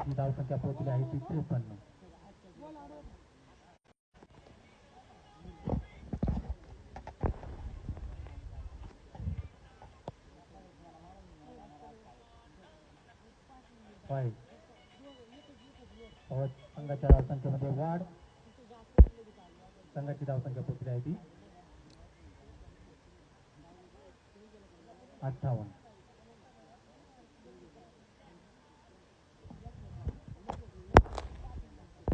संघाची धावसंख्या पोहोचली आहे ती 53. संघाच्या धावसंख्येमध्ये वाढ. संघाची धावसंख्या पोहोचली आहे ती 58.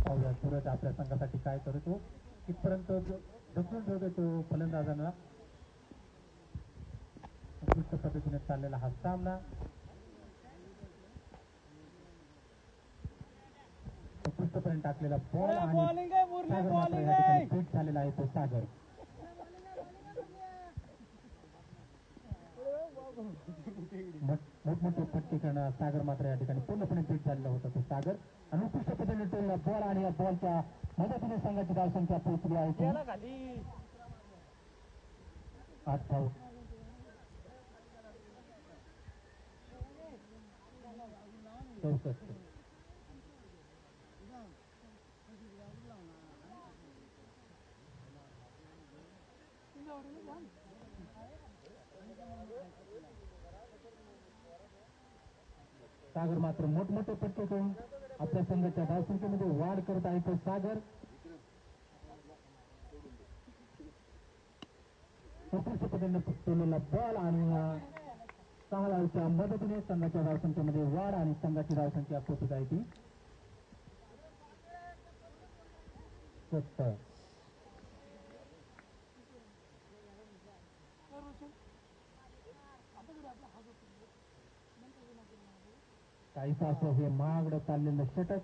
पाहूया सूरज आपल्या संघासाठी काय करतो, कितपर्यंत ढकलून ठेवतो तो फलंदाजांना. उत्कृष्ट पद्धतीने चाललेला हा सामना. उत्कृष्टपणे टाकलेला बॉल आणि फिट झालेला आहे तो सागर. मोठमोठे फटके करणार सागर मात्र या ठिकाणी पूर्णपणे फिट झालेला होता तो सागर. आणि उत्कृष्ट पद्धतीने ठेवलेला बॉल आणि या बॉलच्या मदतीने संघाची धावसंख्या पोहोचली आहे 8 64. सागर मात्र मोठमोठे फटके करून आपल्या संघाच्या धावसंख्येमध्ये वाढ करत आहे तो सागर. उत्कृष्ट पद्धतीने ठेवलेला बॉल आणि 6 धावच्या मदतीने संघाच्या धावसंख्येमध्ये वाढ आणि संघाची धावसंख्या पोहोचत आहे ती 70. काही तास हे महागडं चाललेलं षटक.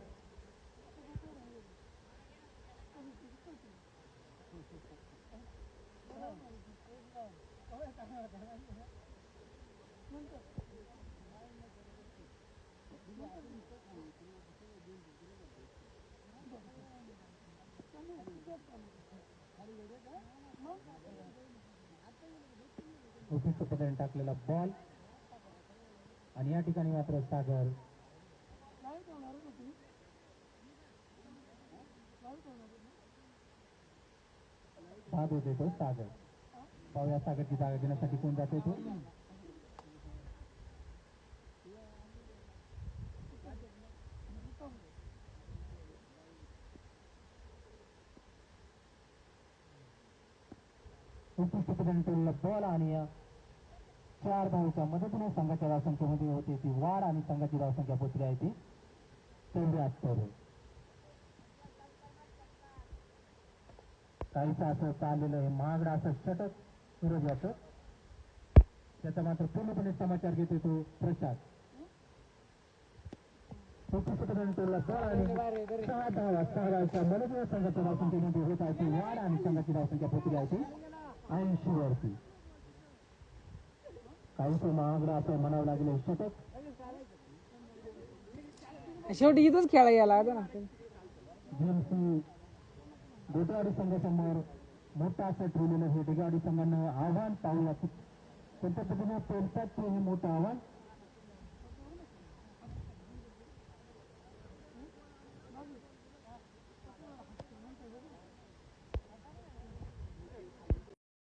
उत्कृष्ट पद्धतीने टाकलेला बॉल आणि या ठिकाणी मात्र सागर भाग होते तो सागर. पाहूया सागरची जागा घेण्यासाठी कोण जाते तो. उत्कृष्ट पद्धतीने ठेवलेला बॉल आणि 4 धावच्या मदतीने संघाच्या धावसंख्येमध्ये होते ती वाढ आणि संघाची धावसंख्या पोहोचली आहे ती 74. काहीच असं चाललेलं हे महागडं असं षटक सूरज याचं. त्याचा मात्र पूर्णपणे समाचार घेतो तो प्रसाद. उत्कृष्ट पद्धतीने ठेवलेला बॉल आणि 6 धावच्या मदतीने संघाच्या धावसंख्येमध्ये होत आहे ती वाढ आणि संघाची धावसंख्या पोहोचली आहे ती 80 वरती. काहीच महागडं असं म्हणावं लागेल षटक. शेवटी इथंच खेळा गेला ना. डेगावडी संघासमोर मोठं असं ठेवलेलं हे डेगावडी संघानं आव्हान. पाहूया कोणत्या पद्धतीने पेलतात ते हे मोठं आव्हान.